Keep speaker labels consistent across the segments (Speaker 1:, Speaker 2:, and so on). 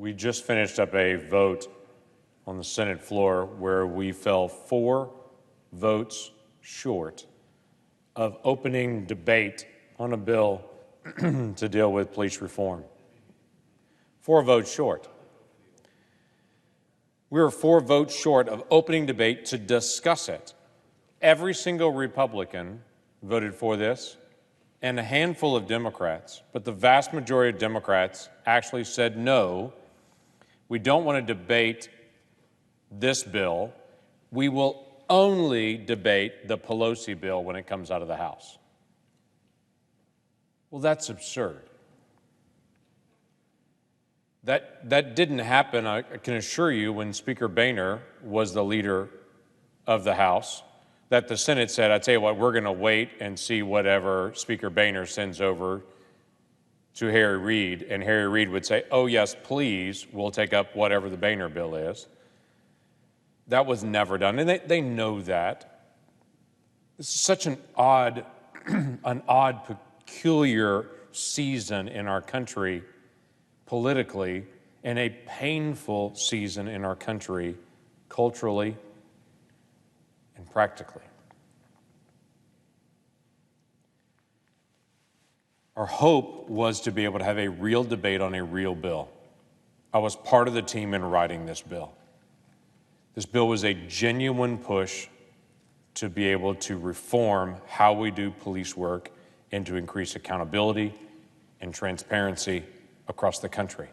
Speaker 1: We just finished up a vote on the Senate floor where we fell 4 votes short of opening debate on a bill to deal with police reform. 4 votes short. We were 4 votes short of opening debate to discuss it. Every single Republican voted for this, and a handful of Democrats, but the vast majority of Democrats actually said no. We don't want to debate this bill. We will only debate the Pelosi bill when it comes out of the House. Well, that's absurd. That didn't happen, I can assure you, when Speaker Boehner was the leader of the House, that the Senate said, I tell you what, we're going to wait and see whatever Speaker Boehner sends over to Harry Reid, and Harry Reid would say, oh, yes, please, we'll take up whatever the Boehner bill is. That was never done, and they know that. This is such an odd, peculiar season in our country politically, and a painful season in our country culturally and practically. Our hope was to be able to have a real debate on a real bill. I was part of the team in writing this bill. This bill was a genuine push to be able to reform how we do police work and to increase accountability and transparency across the country.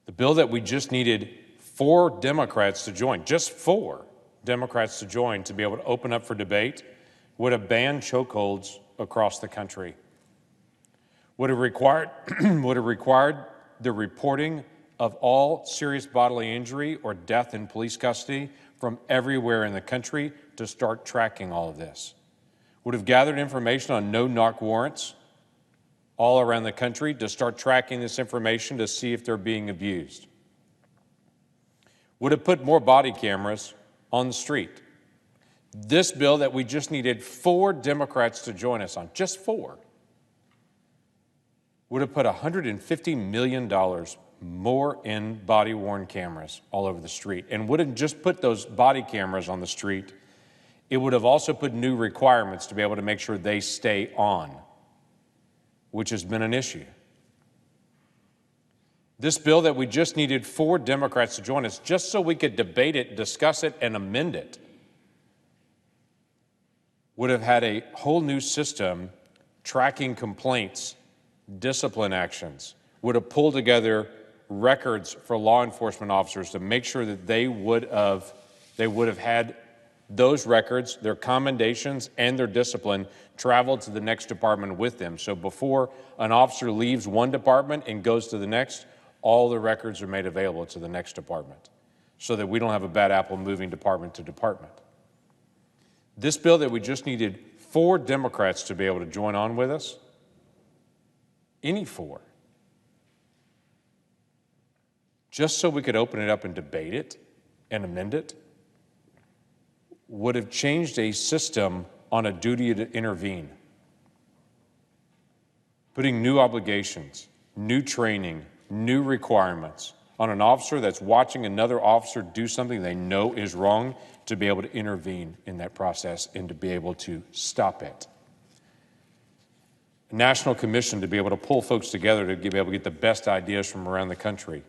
Speaker 1: The bill that we just needed 4 Democrats to join, just 4 Democrats to join to be able to open up for debate, would have banned chokeholds across the country, would have required the reporting of all serious bodily injury or death in police custody from everywhere in the country to start tracking all of this, would have gathered information on no-knock warrants all around the country to start tracking this information to see if they're being abused, would have put more body cameras on the street. This bill that we just needed 4 Democrats to join us on, just 4, would have put $150 million more in body-worn cameras all over the street, and wouldn't just put those body cameras on the street, it would have also put new requirements to be able to make sure they stay on, which has been an issue. This bill that we just needed 4 Democrats to join us just so we could debate it, discuss it, and amend it, would have had a whole new system tracking complaints, discipline actions, would have pulled together records for law enforcement officers to make sure that they would have had those records, their commendations, and their discipline traveled to the next department with them. So before an officer leaves one department and goes to the next, all the records are made available to the next department so that we don't have a bad apple moving department to department. This bill that we just needed 4 Democrats to be able to join on with us, any 4, just so we could open it up and debate it and amend it, would have changed a system on a duty to intervene, putting new obligations, new training, new requirements on an officer that's watching another officer do something they know is wrong to be able to intervene in that process and to be able to stop it. A national commission to be able to pull folks together to be able to get the best ideas from around the country,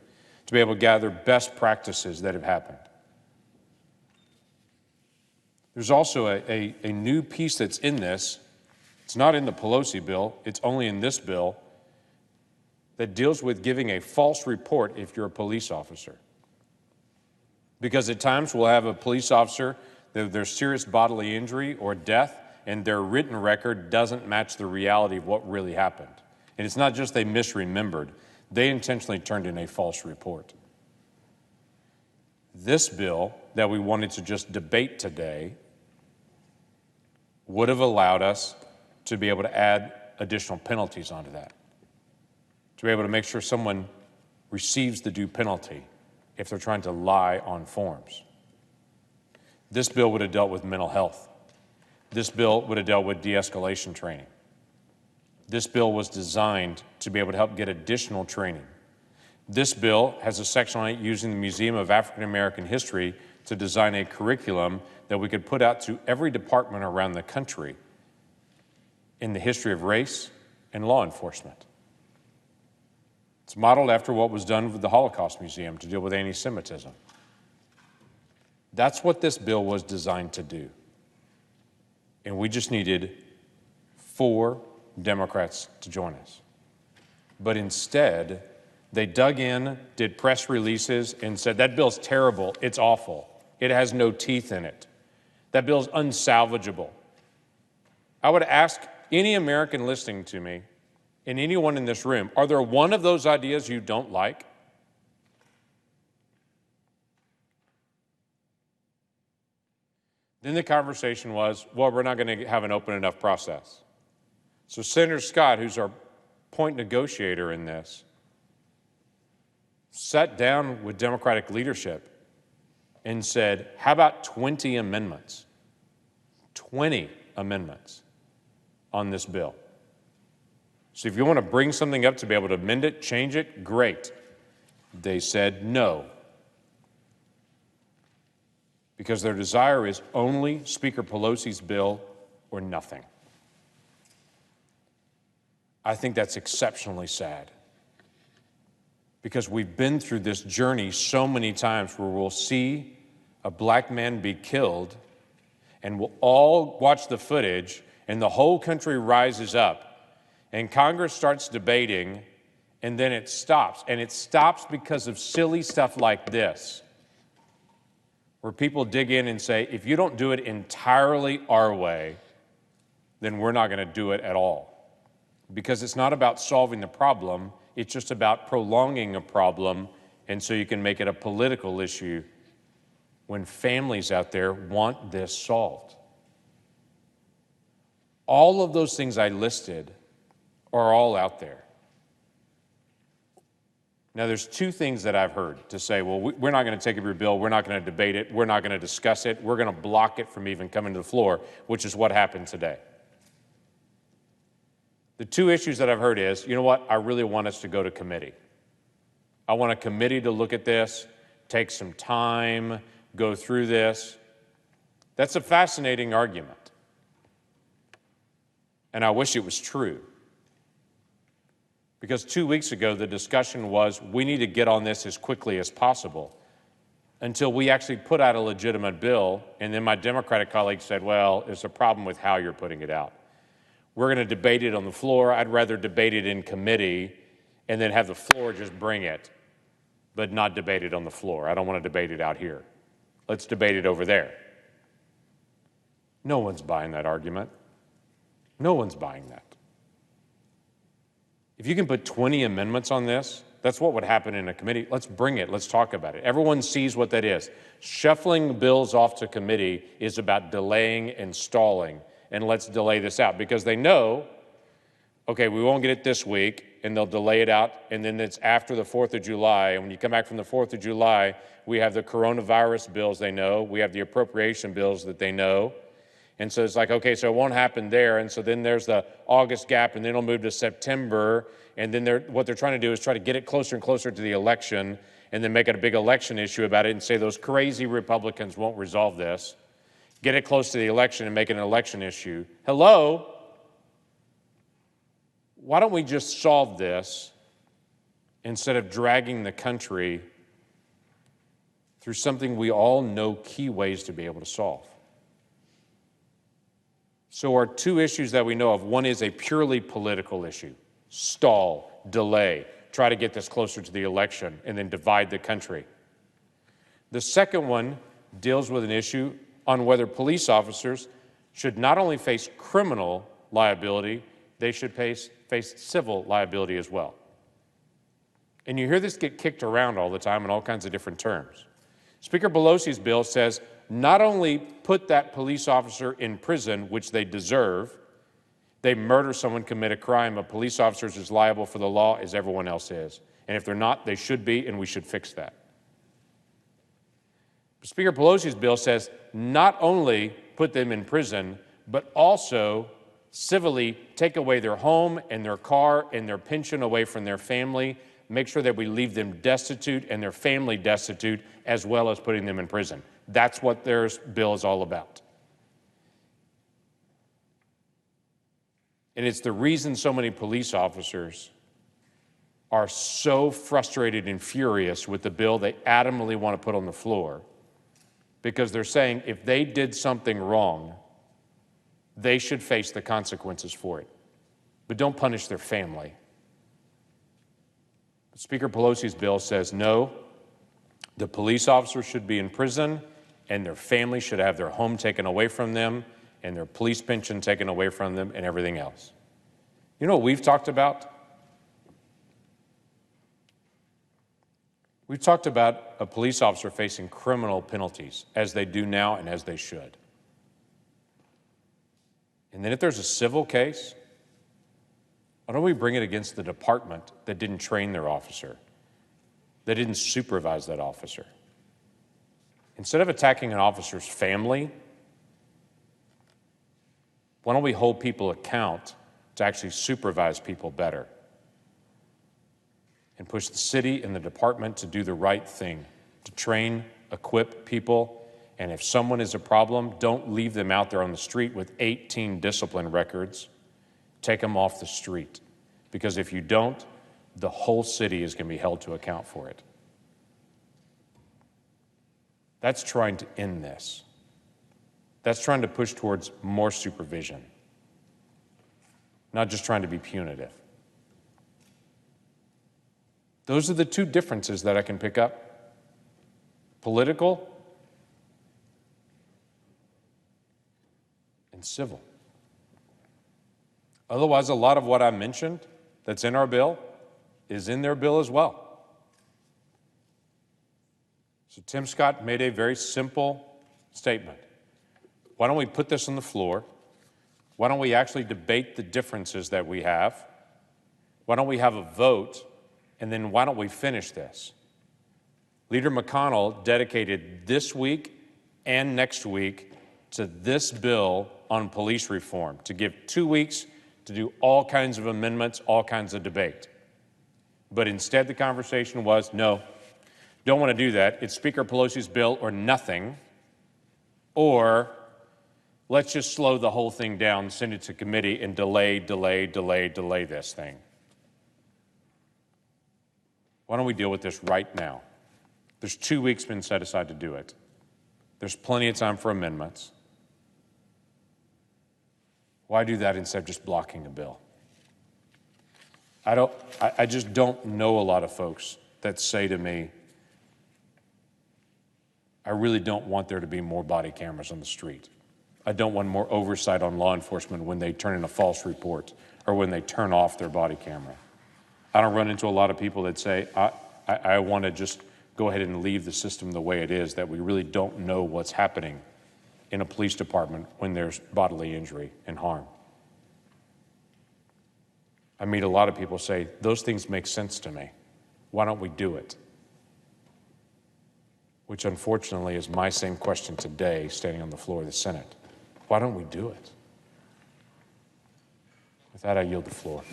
Speaker 1: to be able to gather best practices that have happened. There's also a new piece that's in this. It's not in the Pelosi bill. It's only in this bill that deals with giving a false report if you're a police officer. Because at times we'll have a police officer that there's serious bodily injury or death, and their written record doesn't match the reality of what really happened. And it's not just they misremembered. They intentionally turned in a false report. This bill that we wanted to just debate today would have allowed us to be able to add additional penalties onto that, to be able to make sure someone receives the due penalty if they're trying to lie on forms. This bill would have dealt with mental health. This bill would have dealt with de-escalation training. This bill was designed to be able to help get additional training This bill has a section on it using the Museum of African American History to design a curriculum that we could put out to every department around the country in the history of race and law enforcement. It's modeled after what was done with the Holocaust Museum to deal with anti-Semitism. That's what this bill was designed to do. And we just needed 4 Democrats to join us. But instead, they dug in, did press releases, and said, that bill's terrible, it's awful, it has no teeth in it. That bill's unsalvageable. I would ask any American listening to me, and anyone in this room, are there one of those ideas you don't like? Then the conversation was, well, we're not going to have an open enough process. So Senator Scott, who's our point negotiator in this, sat down with Democratic leadership and said, how about 20 amendments? 20 amendments on this bill. So if you want to bring something up to be able to amend it, change it, great. They said no. Because their desire is only Speaker Pelosi's bill or nothing. I think that's exceptionally sad. Because we've been through this journey so many times where we'll see a black man be killed and we'll all watch the footage and the whole country rises up and Congress starts debating and then it stops. And it stops because of silly stuff like this, where people dig in and say, if you don't do it entirely our way, then we're not going to do it at all. Because it's not about solving the problem, it's just about prolonging a problem, and so you can make it a political issue when families out there want this solved. All of those things I listed are all out there. Now, there's 2 things that I've heard to say, well, we're not going to take up your bill, we're not going to debate it, we're not going to discuss it, we're going to block it from even coming to the floor, which is what happened today. The 2 issues that I've heard is, you know what, I really want us to go to committee. I want a committee to look at this, take some time, go through this. That's a fascinating argument. And I wish it was true. Because 2 weeks ago, the discussion was, we need to get on this as quickly as possible until we actually put out a legitimate bill. And then my Democratic colleague said, well, there's a problem with how you're putting it out. We're going to debate it on the floor. I'd rather debate it in committee and then have the floor just bring it, but not debate it on the floor. I don't want to debate it out here. Let's debate it over there. No one's buying that argument. No one's buying that. If you can put 20 amendments on this, that's what would happen in a committee. Let's bring it. Let's talk about it. Everyone sees what that is. Shuffling bills off to committee is about delaying and stalling. And let's delay this out because they know, okay, we won't get it this week, and they'll delay it out, and then it's after the 4th of July. And when you come back from the 4th of July, we have the coronavirus bills they know. We have the appropriation bills that they know. And so it's like, okay, so it won't happen there. And so then there's the August gap, and then it'll move to September. And then what they're trying to do is try to get it closer and closer to the election and then make it a big election issue about it and say those crazy Republicans won't resolve this. Get it close to the election and make it an election issue. Hello? Why don't we just solve this instead of dragging the country through something we all know key ways to be able to solve? So our 2 issues that we know of, one is a purely political issue. Stall, delay, try to get this closer to the election, and then divide the country. The second one deals with an issue on whether police officers should not only face criminal liability, they should face civil liability as well. And you hear this get kicked around all the time in all kinds of different terms. Speaker Pelosi's bill says not only put that police officer in prison, which they deserve, they murder someone, commit a crime, a police officer is as liable for the law as everyone else is. And if they're not, they should be, and we should fix that. Speaker Pelosi's bill says not only put them in prison, but also civilly take away their home and their car and their pension away from their family, make sure that we leave them destitute and their family destitute, as well as putting them in prison. That's what their bill is all about. And it's the reason so many police officers are so frustrated and furious with the bill they adamantly want to put on the floor, because they're saying if they did something wrong, they should face the consequences for it. But don't punish their family. Speaker Pelosi's bill says no, the police officers should be in prison and their family should have their home taken away from them and their police pension taken away from them and everything else. You know what we've talked about? We've talked about a police officer facing criminal penalties, as they do now and as they should. And then if there's a civil case, why don't we bring it against the department that didn't train their officer, that didn't supervise that officer? Instead of attacking an officer's family, why don't we hold people account to actually supervise people better and push the city and the department to do the right thing, to train, equip people, and if someone is a problem, don't leave them out there on the street with 18 discipline records. Take them off the street, because if you don't, the whole city is going to be held to account for it. That's trying to end this. That's trying to push towards more supervision, not just trying to be punitive. Those are the two differences that I can pick up: political and civil. Otherwise, a lot of what I mentioned that's in our bill is in their bill as well. So Tim Scott made a very simple statement. Why don't we put this on the floor? Why don't we actually debate the differences that we have? Why don't we have a vote? And then why don't we finish this? Leader McConnell dedicated this week and next week to this bill on police reform, to give 2 weeks to do all kinds of amendments, all kinds of debate. But instead the conversation was, no, don't want to do that. It's Speaker Pelosi's bill or nothing, or let's just slow the whole thing down, send it to committee, and delay this thing. Why don't we deal with this right now? There's 2 weeks been set aside to do it. There's plenty of time for amendments. Why do that instead of just blocking a bill? I just don't know a lot of folks that say to me, I really don't want there to be more body cameras on the street. I don't want more oversight on law enforcement when they turn in a false report or when they turn off their body camera. I don't run into a lot of people that say, I want to just go ahead and leave the system the way it is, that we really don't know what's happening in a police department when there's bodily injury and harm. I meet a lot of people say, those things make sense to me. Why don't we do it? Which unfortunately is my same question today, standing on the floor of the Senate. Why don't we do it? With that, I yield the floor.